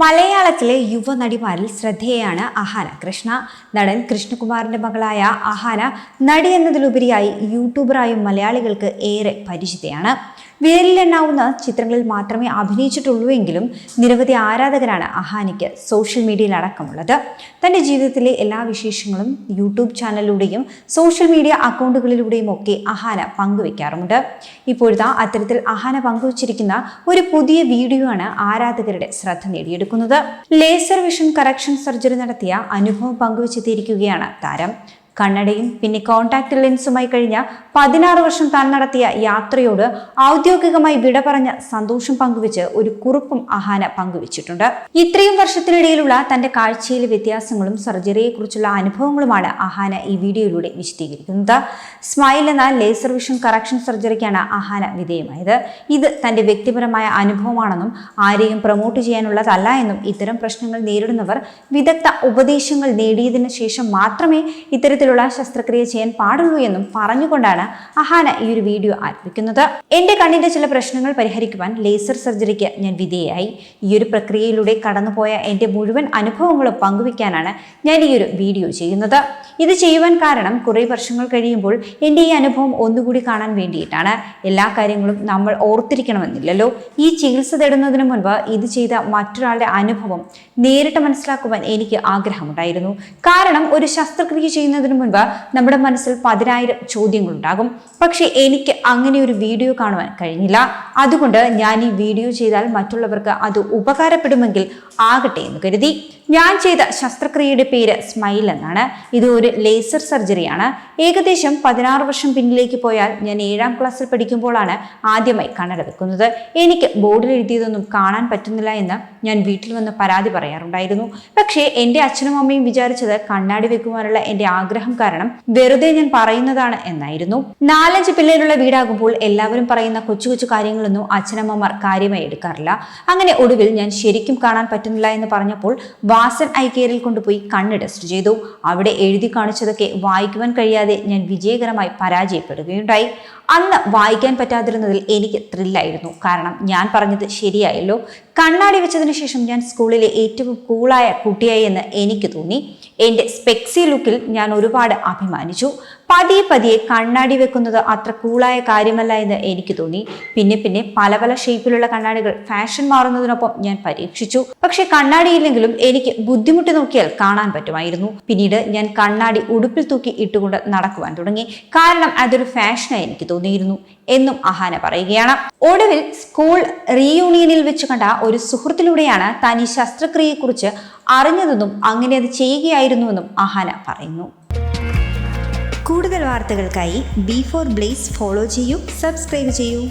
മലയാളത്തിലെ യുവനടിമാരിൽ ശ്രദ്ധേയയാണ് അഹാന കൃഷ്ണ. നടൻ കൃഷ്ണകുമാറിന്റെ മകളായ അഹാന നടി എന്നതിലുപരിയായി യൂട്യൂബറായും മലയാളികൾക്ക് ഏറെ പരിചിതയാണ്. വിരലിലെണ്ണാവുന്ന ചിത്രങ്ങളിൽ മാത്രമേ അഭിനയിച്ചിട്ടുള്ളൂ എങ്കിലും നിരവധി ആരാധകരാണ് അഹാനയ്ക്ക് സോഷ്യൽ മീഡിയയിൽ അടക്കമുള്ളത്. തന്റെ ജീവിതത്തിലെ എല്ലാ വിശേഷങ്ങളും യൂട്യൂബ് ചാനലിലൂടെയും സോഷ്യൽ മീഡിയ അക്കൗണ്ടുകളിലൂടെയും ഒക്കെ അഹാന പങ്കുവെക്കാറുമുണ്ട്. ഇപ്പോഴത്തെ അത്തരത്തിൽ അഹാന പങ്കുവച്ചിരിക്കുന്ന ഒരു പുതിയ വീഡിയോ ആണ് ആരാധകരുടെ ശ്രദ്ധ നേടിയെടുക്കുന്നത്. ലേസർ വിഷൻ കറക്ഷൻ സർജറി നടത്തിയ അനുഭവം പങ്കുവച്ചെത്തിയിരിക്കുകയാണ് താരം. കണ്ണടയും പിന്നെ കോൺടാക്ട് ലെൻസുമായി കഴിഞ്ഞ 16 വർഷം താൻ നടത്തിയ യാത്രയോട് ഔദ്യോഗികമായി വിട പറഞ്ഞ സന്തോഷം പങ്കുവെച്ച് ഒരു കുറിപ്പും അഹാന പങ്കുവച്ചിട്ടുണ്ട്. ഇത്രയും വർഷത്തിനിടയിലുള്ള തന്റെ കാഴ്ചയിലെ വ്യത്യാസങ്ങളും സർജറിയെക്കുറിച്ചുള്ള അനുഭവങ്ങളുമാണ് അഹാന ഈ വീഡിയോയിലൂടെ വിശദീകരിക്കുന്നത്. സ്മൈൽ എന്ന ലേസർ വിഷൻ കറക്ഷൻ സർജറിക്കാണ് അഹാന വിധേയമായത്. ഇത് തന്റെ വ്യക്തിപരമായ അനുഭവമാണെന്നും ആരെയും പ്രൊമോട്ട് ചെയ്യാനുള്ളതല്ല എന്നും ഇത്തരം പ്രശ്നങ്ങൾ നേരിടുന്നവർ വിദഗ്ധ ഉപദേശങ്ങൾ നേടിയതിനു ശേഷം മാത്രമേ ഇത്തരത്തിലുള്ള ശസ്ത്രക്രിയ ചെയ്യാൻ പാടുള്ളൂ എന്നും പറഞ്ഞുകൊണ്ടാണ് അഹാന ഈ ഒരു വീഡിയോ ആരംഭിക്കുന്നത്. എന്റെ കണ്ണിന്റെ ചില പ്രശ്നങ്ങൾ പരിഹരിക്കുവാൻ ലേസർ സർജറിക്ക് ഞാൻ വിധേയയായി. ഈ ഒരു പ്രക്രിയയിലൂടെ കടന്നുപോയ എന്റെ മുഴുവൻ അനുഭവങ്ങളും പങ്കുവെക്കാനാണ് ഞാൻ ഈ ഒരു വീഡിയോ ചെയ്യുന്നത്. ഇത് ചെയ്യുവാൻ കാരണം കുറെ വർഷങ്ങൾ കഴിയുമ്പോൾ എന്റെ ഈ അനുഭവം ഒന്നുകൂടി കാണാൻ വേണ്ടിയിട്ടാണ്. എല്ലാ കാര്യങ്ങളും നമ്മൾ ഓർത്തിരിക്കണമെന്നില്ലല്ലോ. ഈ ചികിത്സ തേടുന്നതിന് മുൻപ് ഇത് ചെയ്ത മറ്റൊരാളുടെ അനുഭവം നേരിട്ട് മനസ്സിലാക്കുവാൻ എനിക്ക് ആഗ്രഹമുണ്ടായിരുന്നു. കാരണം ഒരു ശസ്ത്രക്രിയ ചെയ്യുന്നതിന് മുൻപ് നമ്മുടെ മനസ്സിൽ 10,000 ചോദ്യങ്ങളുണ്ടാകും. പക്ഷെ എനിക്ക് അങ്ങനെ ഒരു വീഡിയോ കാണുവാൻ കഴിഞ്ഞില്ല. അതുകൊണ്ട് ഞാൻ ഈ വീഡിയോ ചെയ്താൽ മറ്റുള്ളവർക്ക് അത് ഉപകാരപ്പെടുമെങ്കിൽ ആകട്ടെ എന്ന് കരുതി. ഞാൻ ചെയ്ത ശസ്ത്രക്രിയയുടെ പേര് സ്മൈൽ എന്നാണ്. ഇത് ഒരു ലേസർ സർജറിയാണ്. ഏകദേശം 16 വർഷം പിന്നിലേക്ക് പോയാൽ ഞാൻ 7ാം ക്ലാസ്സിൽ പഠിക്കുമ്പോഴാണ് ആദ്യമായി കണ്ണട വെക്കുന്നത്. എനിക്ക് ബോർഡിൽ എഴുതിയതൊന്നും കാണാൻ പറ്റുന്നില്ല എന്ന് ഞാൻ വീട്ടിൽ വന്ന് പരാതി പറയാറുണ്ടായിരുന്നു. പക്ഷേ എൻ്റെ അച്ഛനും അമ്മയും വിചാരിച്ചത് കണ്ണാടി വെക്കുവാനുള്ള എൻ്റെ ആഗ്രഹം കാരണം വെറുതെ ഞാൻ പറയുന്നതാണ് എന്നായിരുന്നു. 4-5 പിള്ളേരുള്ള വീടാകുമ്പോൾ എല്ലാവരും പറയുന്ന കൊച്ചു കൊച്ചു കാര്യങ്ങളൊന്നും അച്ഛനമ്മമാർ കാര്യമായി എടുക്കാറില്ല. അങ്ങനെ ഒടുവിൽ ഞാൻ ശരിക്കും കാണാൻ പറ്റുന്നില്ല എന്ന് പറഞ്ഞപ്പോൾ വാസൻ ഐ കെയറിൽ കൊണ്ടുപോയി കണ്ണ് ടെസ്റ്റ് ചെയ്തു. അവിടെ എഴുതി കാണിച്ചതൊക്കെ വായിക്കുവാൻ കഴിയാതെ ഞാൻ വിജയകരമായി പരാജയപ്പെടുകയുണ്ടായി. അന്ന് വായിക്കാൻ പറ്റാതിരുന്നതിൽ എനിക്ക് ത്രില്ലായിരുന്നു. കാരണം ഞാൻ പറഞ്ഞത് ശരിയായല്ലോ. കണ്ണാടി വെച്ചതിന് ശേഷം ഞാൻ സ്കൂളിലെ ഏറ്റവും കൂളായ കുട്ടിയായി എന്ന് എനിക്ക് തോന്നി. എൻ്റെ സ്പെക്സി ലുക്കിൽ ഞാൻ ഒരുപാട് അഭിമാനിച്ചു. പതിയെ കണ്ണാടി വെക്കുന്നത് അത്ര കൂളായ കാര്യമല്ല എന്ന് എനിക്ക് തോന്നി. പിന്നെ പല ഷേപ്പിലുള്ള കണ്ണാടികൾ ഫാഷൻ മാറുന്നതിനൊപ്പം ഞാൻ പരീക്ഷിച്ചു. പക്ഷെ കണ്ണാടിയില്ലെങ്കിലും എനിക്ക് ബുദ്ധിമുട്ടി നോക്കിയാൽ കാണാൻ പറ്റുമായിരുന്നു. പിന്നീട് ഞാൻ കണ്ണാടി ഉടുപ്പിൽ തൂക്കി ഇട്ടുകൊണ്ട് നടക്കുവാൻ തുടങ്ങി. കാരണം അതൊരു ഫാഷനായി എനിക്ക് തോന്നിയിരുന്നു എന്നും അഹാന പറയുകയാണ്. ഒടുവിൽ സ്കൂൾ റീയൂണിയനിൽ വെച്ച് കണ്ട ഒരു സുഹൃത്തിലൂടെയാണ് താൻ ഈ ശസ്ത്രക്രിയയെക്കുറിച്ച് അറിഞ്ഞതെന്നും അങ്ങനെ അത് ചെയ്യുകയായിരുന്നുവെന്നും അഹാന പറയുന്നു. കൂടുതൽ വാർത്തകൾക്കായി B4 Blaze ഫോളോ ചെയ്യൂ, സബ്സ്ക്രൈബ് ചെയ്യൂ.